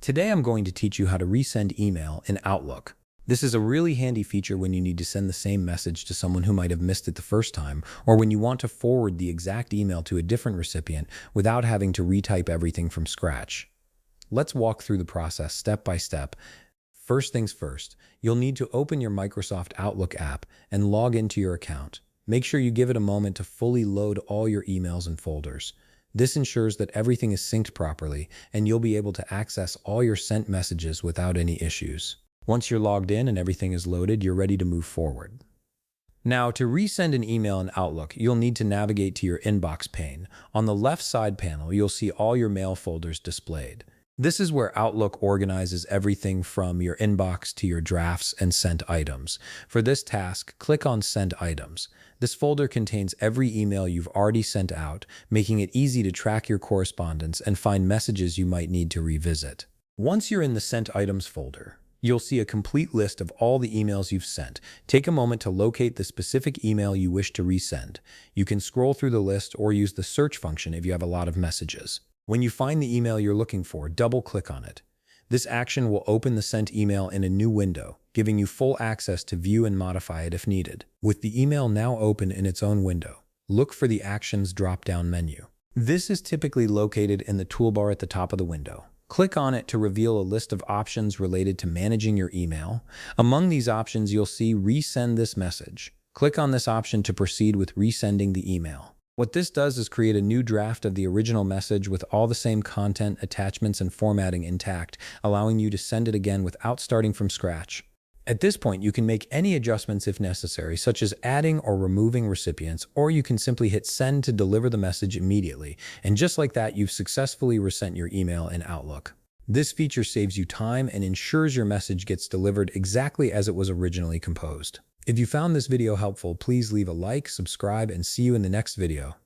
Today I'm going to teach you how to resend email in Outlook. This is a really handy feature when you need to send the same message to someone who might have missed it the first time, or when you want to forward the exact email to a different recipient without having to retype everything from scratch. Let's walk through the process step by step. First things first, you'll need to open your Microsoft Outlook app and log into your account. Make sure you give it a moment to fully load all your emails and folders. This ensures that everything is synced properly and you'll be able to access all your sent messages without any issues. Once you're logged in and everything is loaded, you're ready to move forward. Now, to resend an email in Outlook, you'll need to navigate to your inbox pane. On the left side panel, you'll see all your mail folders displayed. This is where Outlook organizes everything from your inbox to your drafts and sent items. For this task, click on Send Items. This folder contains every email you've already sent out, making it easy to track your correspondence and find messages you might need to revisit. Once you're in the Sent Items folder, you'll see a complete list of all the emails you've sent. Take a moment to locate the specific email you wish to resend. You can scroll through the list or use the search function if you have a lot of messages. When you find the email you're looking for, double-click on it. This action will open the sent email in a new window, giving you full access to view and modify it if needed. With the email now open in its own window, look for the Actions drop-down menu. This is typically located in the toolbar at the top of the window. Click on it to reveal a list of options related to managing your email. Among these options, you'll see Resend this message. Click on this option to proceed with resending the email. What this does is create a new draft of the original message with all the same content, attachments, and formatting intact, allowing you to send it again without starting from scratch. At this point, you can make any adjustments if necessary, such as adding or removing recipients, or you can simply hit send to deliver the message immediately. And just like that, you've successfully resent your email in Outlook. This feature saves you time and ensures your message gets delivered exactly as it was originally composed. If you found this video helpful, please leave a like, subscribe, and see you in the next video.